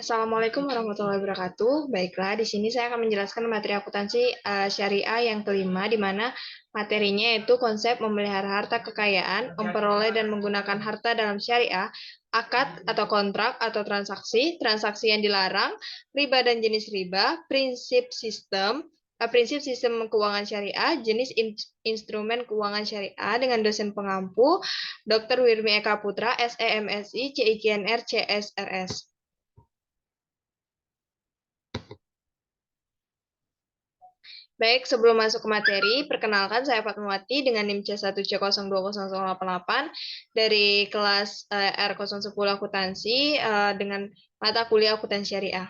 Assalamualaikum warahmatullahi wabarakatuh. Baiklah, di sini saya akan menjelaskan materi akuntansi syariah yang kelima, di mana materinya yaitu konsep memelihara harta kekayaan, memperoleh dan menggunakan harta dalam syariah, akad atau kontrak atau transaksi, transaksi yang dilarang, riba dan jenis riba, prinsip sistem keuangan syariah, jenis instrumen keuangan syariah dengan dosen pengampu, Dr. Wirmi Eka Putra, SEMSI, CIKNR, CSRS. Baik, sebelum masuk ke materi, perkenalkan saya Fatmawati dengan NIM C1C020088 dari kelas R010 Akuntansi dengan mata kuliah akuntansi syariah.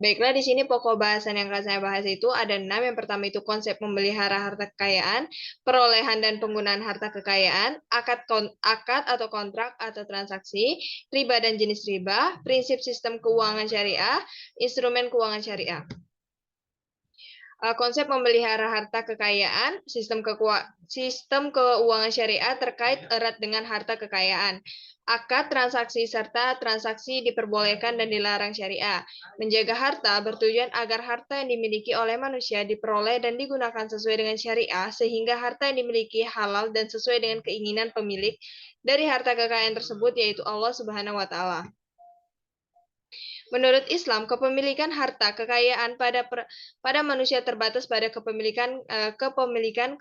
Baiklah, di sini pokok bahasan yang akan saya bahas itu ada 6. Yang pertama itu konsep memelihara harta kekayaan, perolehan dan penggunaan harta kekayaan, akad atau kontrak atau transaksi, riba dan jenis riba, prinsip sistem keuangan syariah, instrumen keuangan syariah. Konsep memelihara harta kekayaan, sistem keuangan syariah terkait erat dengan harta kekayaan. Akad transaksi serta transaksi diperbolehkan dan dilarang syariah. Menjaga harta bertujuan agar harta yang dimiliki oleh manusia diperoleh dan digunakan sesuai dengan syariah, sehingga harta yang dimiliki halal dan sesuai dengan keinginan pemilik dari harta kekayaan tersebut, yaitu Allah Subhanahu wa Ta'ala. Menurut Islam, kepemilikan harta kekayaan pada manusia terbatas pada kepemilikan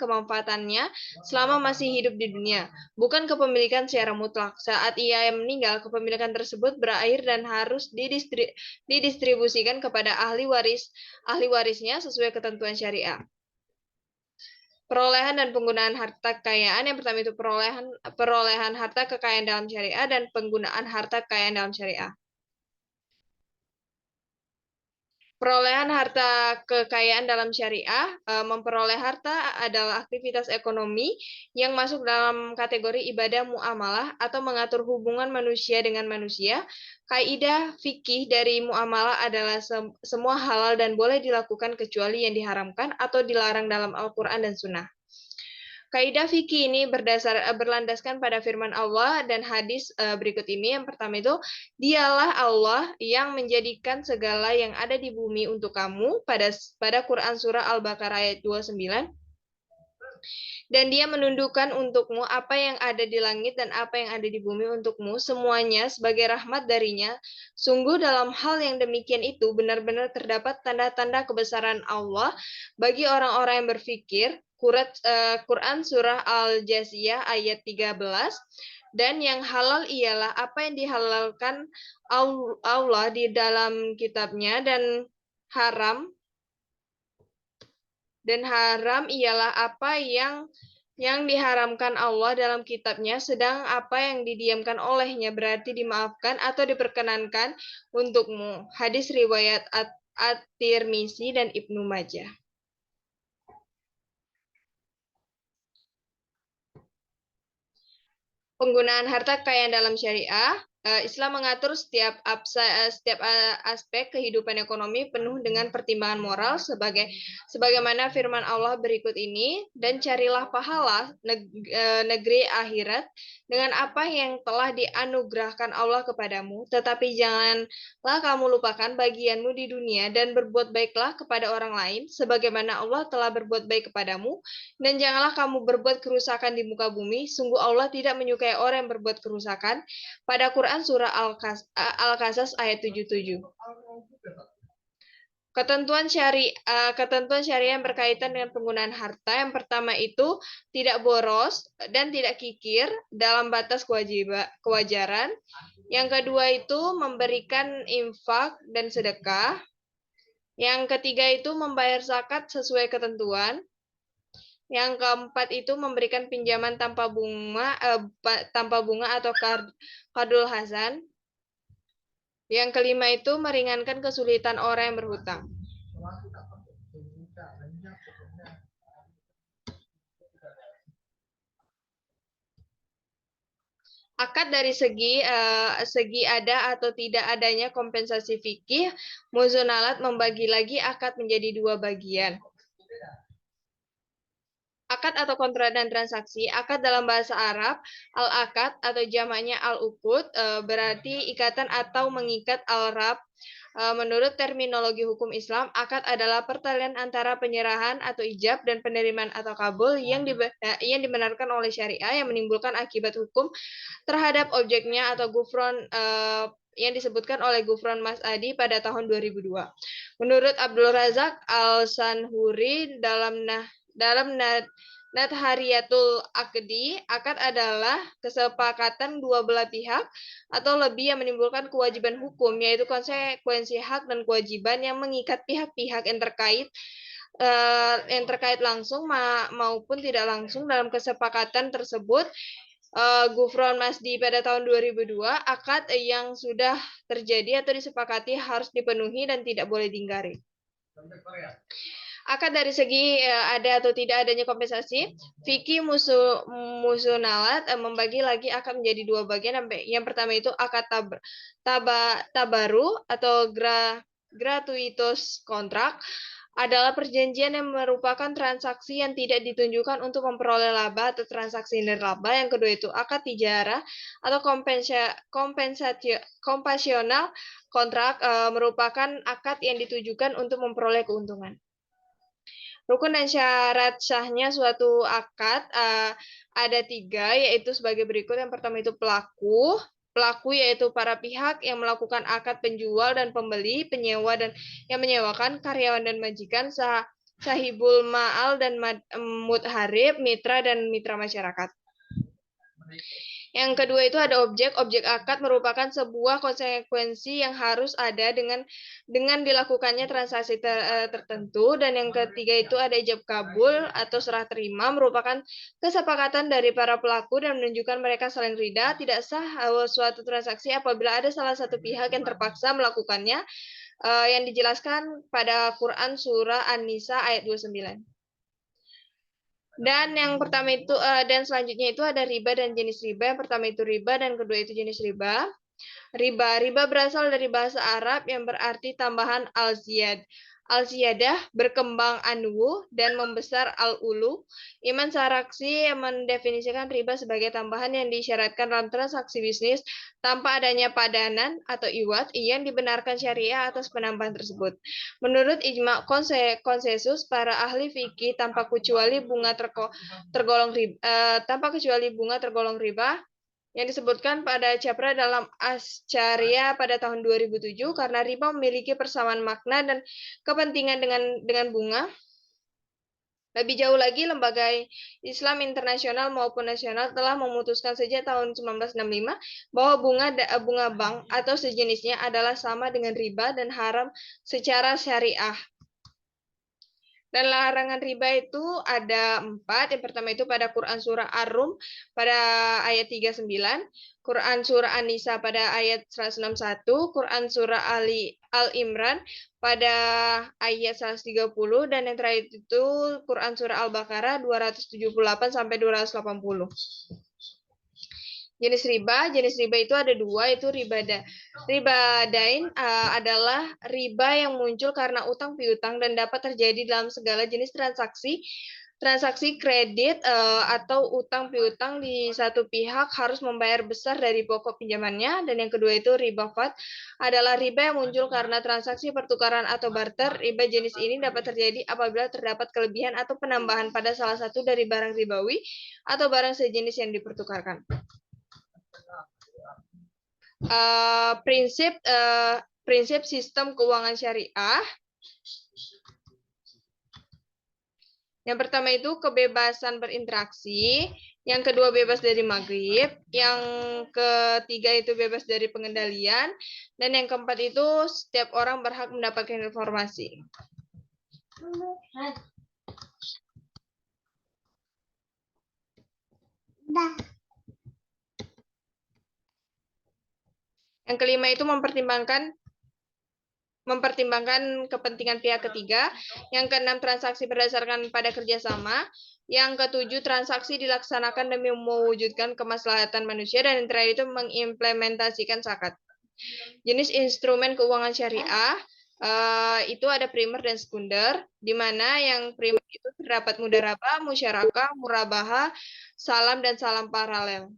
kemanfaatannya selama masih hidup di dunia, bukan kepemilikan secara mutlak. Saat ia meninggal, kepemilikan tersebut berakhir dan harus didistribusikan kepada ahli warisnya sesuai ketentuan syariah. Perolehan dan penggunaan harta kekayaan. Yang pertama itu perolehan harta kekayaan dalam syariah dan penggunaan harta kekayaan dalam syariah. Perolehan harta kekayaan dalam syariah, memperoleh harta adalah aktivitas ekonomi yang masuk dalam kategori ibadah muamalah atau mengatur hubungan manusia dengan manusia. Kaidah fikih dari muamalah adalah semua halal dan boleh dilakukan kecuali yang diharamkan atau dilarang dalam Al-Quran dan Sunnah. Kaidah fikih ini berlandaskan pada firman Allah dan hadis berikut ini. Yang pertama itu, dialah Allah yang menjadikan segala yang ada di bumi untuk kamu pada Quran surah Al-Baqarah ayat 29. Dan dia menundukkan untukmu apa yang ada di langit dan apa yang ada di bumi untukmu, semuanya sebagai rahmat darinya. Sungguh dalam hal yang demikian itu benar-benar terdapat tanda-tanda kebesaran Allah bagi orang-orang yang berfikir. Quran surah Al-Jasiyah ayat 13. Dan yang halal ialah apa yang dihalalkan Allah di dalam kitabnya, dan haram ialah apa yang diharamkan Allah dalam kitabnya, sedang apa yang didiamkan olehnya berarti dimaafkan atau diperkenankan untukmu. Hadis riwayat At-Tirmizi dan Ibnu Majah. Penggunaan harta kekayaan dalam syariah. Islam mengatur setiap aspek kehidupan ekonomi penuh dengan pertimbangan moral sebagaimana firman Allah berikut ini, dan carilah pahala negeri akhirat dengan apa yang telah dianugerahkan Allah kepadamu, tetapi janganlah kamu lupakan bagianmu di dunia dan berbuat baiklah kepada orang lain sebagaimana Allah telah berbuat baik kepadamu, dan janganlah kamu berbuat kerusakan di muka bumi. Sungguh Allah tidak menyukai orang yang berbuat kerusakan. Pada Quran surah Al-Qasas ayat 77. Ketentuan syariah yang berkaitan dengan penggunaan harta. Yang pertama itu tidak boros dan tidak kikir dalam batas kewajaran. Yang kedua itu memberikan infak dan sedekah. Yang ketiga itu membayar zakat sesuai ketentuan. Yang keempat itu memberikan pinjaman tanpa bunga atau qardul hasan. Yang kelima itu meringankan kesulitan orang yang berhutang. Akad dari segi ada atau tidak adanya kompensasi fikih, Muzonalat membagi lagi akad menjadi 2 bagian. Akad atau kontrak dan transaksi. Akad dalam bahasa Arab, al-akad atau jamaknya al-uqud, berarti ikatan atau mengikat al-rab. Menurut terminologi hukum Islam, akad adalah pertalian antara penyerahan atau ijab dan penerimaan atau kabul yang dibenarkan oleh syariah yang menimbulkan akibat hukum terhadap objeknya atau gufron yang disebutkan oleh Gufron Mas'adi pada tahun 2002. Menurut Abdul Razak Al-Sanhuri dalam Nadhariyatul Aqdi, akad adalah kesepakatan dua belah pihak atau lebih yang menimbulkan kewajiban hukum, yaitu konsekuensi hak dan kewajiban yang mengikat pihak-pihak yang terkait langsung maupun tidak langsung dalam kesepakatan tersebut. Gufron Masdi pada tahun 2002, akad yang sudah terjadi atau disepakati harus dipenuhi dan tidak boleh diingkari. Akad dari segi ada atau tidak adanya kompensasi, fikih musunalat membagi lagi akad menjadi dua bagian. Yang pertama itu akad tabaru atau gratuitus kontrak adalah perjanjian yang merupakan transaksi yang tidak ditunjukkan untuk memperoleh laba atau transaksi nirlaba. Yang kedua itu akad tijarah atau kompasional kontrak merupakan akad yang ditujukan untuk memperoleh keuntungan. Rukun dan syarat sahnya suatu akad ada 3, yaitu sebagai berikut. Yang pertama itu pelaku. Pelaku yaitu para pihak yang melakukan akad penjual dan pembeli, penyewa dan yang menyewakan, karyawan dan majikan, sahibul ma'al dan mutharib, mitra dan mitra masyarakat. Yang kedua itu ada objek. Objek akad merupakan sebuah konsekuensi yang harus ada dengan dilakukannya transaksi tertentu. Dan yang ketiga itu ada ijab kabul atau serah terima, merupakan kesepakatan dari para pelaku dan menunjukkan mereka saling ridha. Tidak sah suatu transaksi apabila ada salah satu pihak yang terpaksa melakukannya, yang dijelaskan pada Quran Surah An-Nisa ayat 29. Dan yang pertama itu dan selanjutnya itu ada riba dan jenis riba. Yang pertama itu riba dan kedua itu jenis riba. Riba berasal dari bahasa Arab yang berarti tambahan al-ziyad. Al-ziyadah berkembang anwu dan membesar al-ulu. Imam Saraksi mendefinisikan riba sebagai tambahan yang disyaratkan dalam transaksi bisnis tanpa adanya padanan atau iwat yang dibenarkan syariah atas penambahan tersebut. Menurut ijma konsensus para ahli fikih, tanpa kecuali bunga tergolong riba yang disebutkan pada Capra dalam Ascaria pada tahun 2007, karena riba memiliki persamaan makna dan kepentingan dengan bunga. Lebih jauh lagi, lembaga Islam internasional maupun nasional telah memutuskan sejak tahun 1965 bahwa bunga bank atau sejenisnya adalah sama dengan riba dan haram secara syariah. Dan larangan riba itu ada 4. Yang pertama itu pada Quran Surah Ar-Rum pada ayat 39, Quran Surah An-Nisa pada ayat 161, Quran Surah Al-Imran pada ayat 130, dan yang terakhir itu Quran Surah Al-Baqarah 278-280. Jenis riba itu ada 2, itu riba dain adalah riba yang muncul karena utang piutang dan dapat terjadi dalam segala jenis transaksi kredit atau utang piutang di satu pihak harus membayar besar dari pokok pinjamannya. Dan yang kedua itu riba fad adalah riba yang muncul karena transaksi pertukaran atau barter. Riba jenis ini dapat terjadi apabila terdapat kelebihan atau penambahan pada salah satu dari barang ribawi atau barang sejenis yang dipertukarkan. Prinsip sistem keuangan syariah. Yang pertama itu kebebasan berinteraksi, yang kedua bebas dari maghrib, yang ketiga itu bebas dari pengendalian, dan yang keempat itu setiap orang berhak mendapatkan informasi. Yang kelima itu mempertimbangkan kepentingan pihak ketiga. Yang keenam, transaksi berdasarkan pada kerjasama. Yang ketujuh, transaksi dilaksanakan demi mewujudkan kemaslahatan manusia. Dan yang terakhir itu mengimplementasikan zakat. Jenis instrumen keuangan syariah. Itu ada primer dan sekunder, di mana yang primer itu terdapat mudharabah, musyarakah, murabaha, salam dan salam paralel.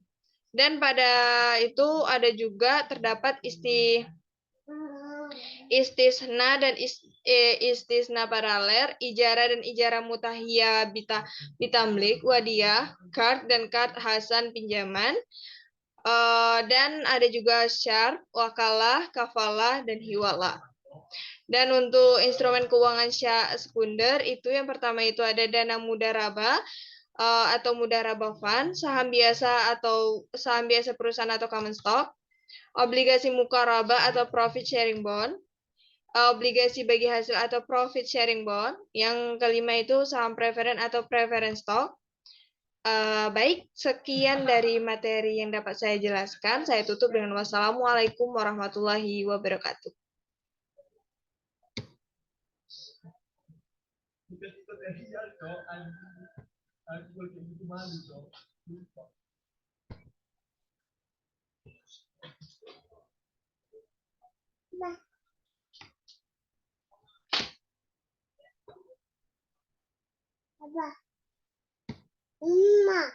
Dan pada itu ada juga terdapat istisna dan istisna paralel, ijarah dan ijarah mutahiyah bitamlik, wadiyah, kart dan kart hasan pinjaman. Dan ada juga syar, wakalah, kafalah, dan hiwalah. Dan untuk instrumen keuangan sekunder itu yang pertama itu ada dana mudharabah atau mudharabah fund, saham biasa atau saham biasa perusahaan atau common stock, obligasi mukarabah atau profit sharing bond, obligasi bagi hasil atau profit sharing bond. Yang kelima itu saham preferen atau preference stock. Baik, sekian dari materi yang dapat saya jelaskan. Saya tutup dengan wassalamualaikum warahmatullahi wabarakatuh. Abah. Emak.